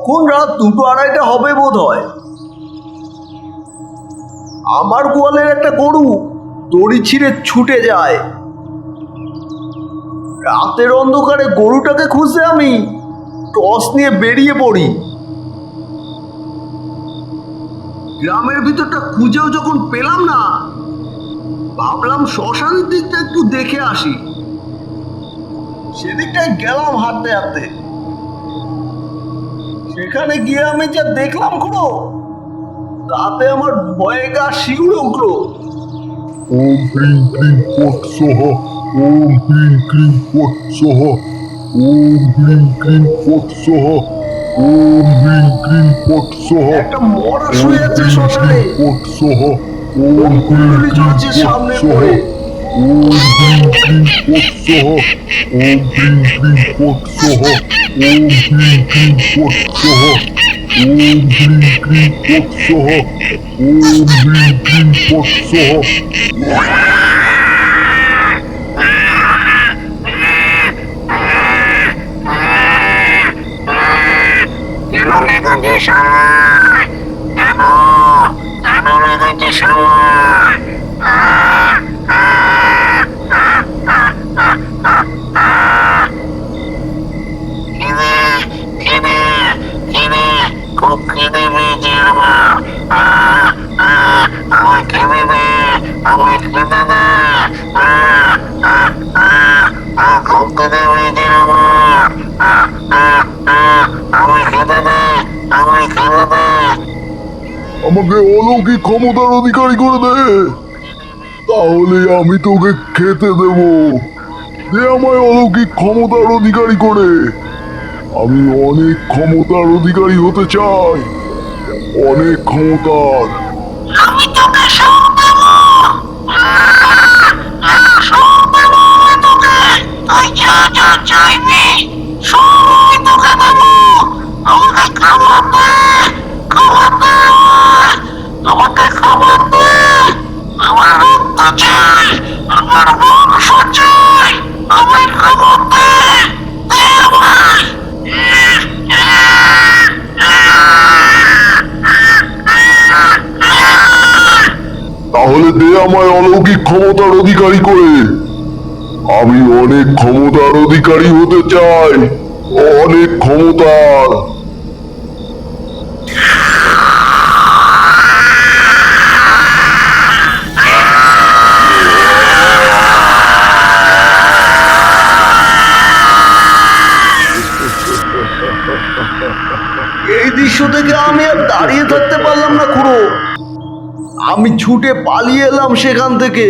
তখন রাত 2-2:30 হবে বোধ হয়। আমার গোয়ালের একটা গরু দড়ি ছিঁড়ে ছুটে যায়। রাতের অন্ধকারে গরুটাকে খুঁজতে আমি টর্চ নিয়ে বেরিয়ে পড়ি। গ্রামের ভিতরটা খুঁজেও যখন পেলাম না, ভাবলাম শ্মশানের দিকটা একটু দেখে আসি। সেদিকটায় গেলাম হাঁটতে হাঁটতে। সেখানে গিয়ে আমি যা দেখলাম খুড়ো, তাতে আমার ভয়ে গা শিউরে উঠলো। ওম হ্রিং ক্লিং পট স্বাহা, ওম হ্রিং ক্লিং পট স্বাহা, ওম হ্রিং ক্লিং পট স্বাহা, ওম হ্রিং ক্লিং পট স্বাহা, একটা মরা শুয়ে আছে শ্মশানে, পট স্বাহা, ওম হ্রিং কুণ্ডলি ক্লিং চলছে পট সামনে স্বাহা, পড়ে। ওম হ্রিং ক্লিং পট স্বাহা, ওম হ্রিং ক্লিং পট স্বাহা, ওম হ্রিং ক্লিং পট স্বাহা, ওম হ্রিং ক্লিং পট স্বাহা, ওম হ্রিং ক্লিং পট স্বাহা। আমাকে অলৌকিক ক্ষমতার অধিকারী করে দে, তাহলে আমি তোকে খেতে দেব। দে আমায় অলৌকিক ক্ষমতার অধিকারী করে। আমি অনেক ক্ষমতার অধিকারী হতে চাই, অনেক ক্ষমতার। তাহলে দে আমায় অলৌকিক ক্ষমতার অধিকারী করে। আমি অনেক ক্ষমতার অধিকারী হতে চাই, অনেক ক্ষমতার। এই দৃশ্য থেকে আমি আর দাঁড়িয়ে থাকতে পারলাম না খুড়ো। আমি ছুটে পালিয়ে এলাম সেখান থেকে।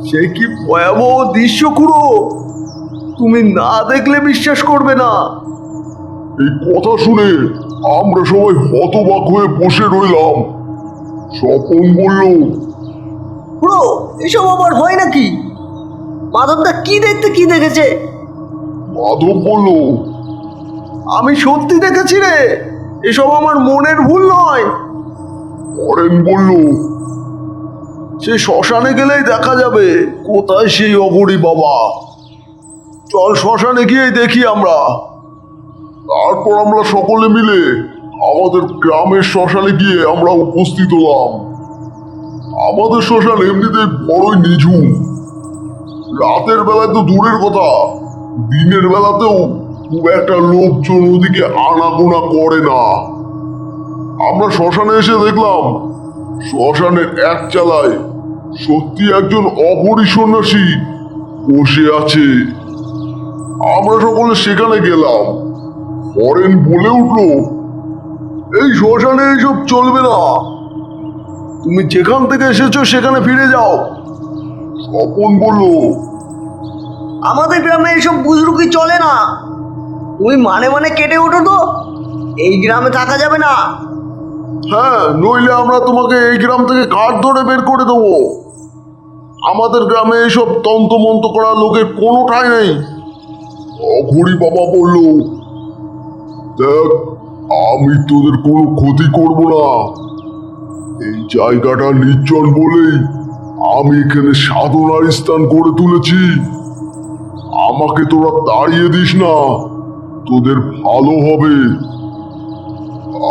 সে কি ভয়াবহ দৃশ্য খুড়ো, তুমি না দেখলে বিশ্বাস করবে না। এই কথা শুনে আমরা সবাই হতবাক হয়ে বসে রইলাম। স্বপন বলল, খুড়ো, এসব আবার হয় নাকি? মাধবদা কি দেখতে কি দেখেছে? মাধব বলল, আমি সত্যি দেখেছি রে, এসব আমার মনের ভুল নয়। হরেন বলল, সে শ্মশানে গেলেই দেখা যাবে কোথায় সেই অঘরী বাবা। চল শ্মশানে গিয়ে দেখি আমরা। তারপর আমরা সকলে মিলে আমাদের গ্রামের শ্মশানে গিয়ে আমরা উপস্থিত হলাম। আমাদের শ্মশান এমনিতে বড়ই নিঝুম। রাতের বেলায় তো দূরের কথা, দিনের বেলাতেও খুব একটা লোকজন ওদিকে আনাগোনা করে না। আমরা শ্মশানে এসে দেখলাম শ্মশানের এক চালায় সত্যি একজন অঘরী সন্ন্যাসী বসে আছে। আমরা সকলে সেখানে গেলাম। হরেন বলে উঠল, এই শ্মশানে এইসব চলবে না, তুমি যেখান থেকে এসেছো সেখানে ফিরে যাও। স্বপন বলল, আমাদের গ্রামে এইসব বুজরুকি চলে না, তুমি মানে মানে কেটে ওঠো তো, এই গ্রামে থাকা যাবে না। হ্যাঁ, নইলে আমরা তোমাকে এই গ্রাম থেকে কাঠ ধরে বের করে দেবো। আমাদের গ্রামে এইসব তন্ত্রমন্ত্র করা লোকের কোনো ঠাঁই নেই। অঘরী বাবা বলল, দেখ, আমি তোদের কোনো ক্ষতি করব না। এই জায়গাটা নির্জন বলেই আমি এখানে সাধনার স্থান করে তুলেছি। আমাকে তোরা তাড়িয়ে দিস না, তোদের ভালো হবে।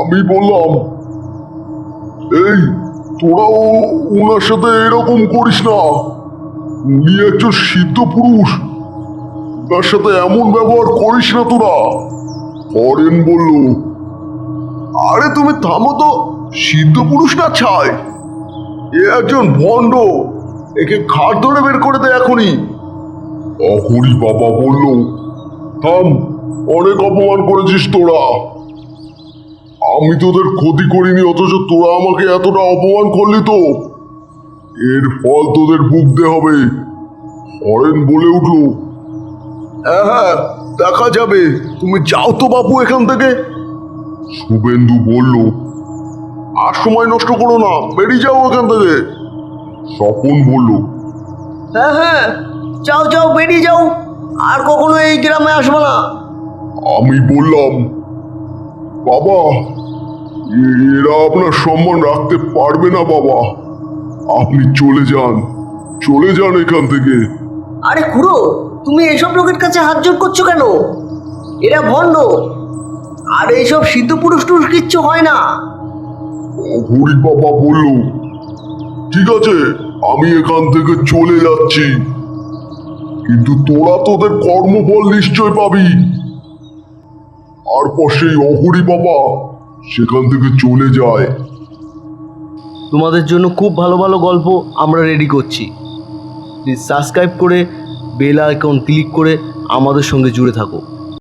আমি বললাম, এই তোরাও ওনার সাথে এরকম করিস না। উনি একজন সিদ্ধ পুরুষ, তার সাথে এমন ব্যবহার করিস না তোরা। হরেন বলল, আরে তুমি থামো তো, সিদ্ধ পুরুষ না ছাই, এ একজন ভণ্ড, একে ঘাট ধরে বের করে দে এখনই। অহরি বাবা বলল, থাম, অনেক অপমান করেছিস তোরা। আমি তোদের ক্ষতি করিনি, অথচ তোরা আমাকে এতটা অপমান করলি তো, এর ফল তোদের ভুগতে হবে। হরেন বলে উঠল, হ্যাঁ হ্যাঁ, দেখা যাবে, তুমি যাও তো বাপু এখান থেকে। শুভেন্দু বলল, আর সময় নষ্ট করো না, বেরিয়ে যাও এখান থেকে। স্বপন বলল, হ্যাঁ হ্যাঁ, যাও যাও, বেরিয়ে যাও, আর কখনো এই গ্রামে আসবো না। আমি বললাম, বাবা, এরা আপনার সম্মান রাখতে পারবে না বাবা, আপনি চলে যান, চলে যান এখান থেকে। আরে খুড়ো, তুমি এসব লোকের কাছে হাত জোর করছো কেন? এরা ভণ্ড, আর এইসব সিদ্ধ পুরুষ টুরুষ কিচ্ছু হয় না। হরি বাবা বলল, ঠিক আছে, আমি এখান থেকে চলে যাচ্ছি, কিন্তু তোরা তোদের কর্মফল নিশ্চয় পাবি। তারপর সেই অহরি বাবা সেখান থেকে চলে যায়। তোমাদের জন্য খুব ভালো ভালো গল্প আমরা রেডি করছি। প্লিজ সাবস্ক্রাইব করে বেল আইকন ক্লিক করে আমাদের সঙ্গে জুড়ে থাকো।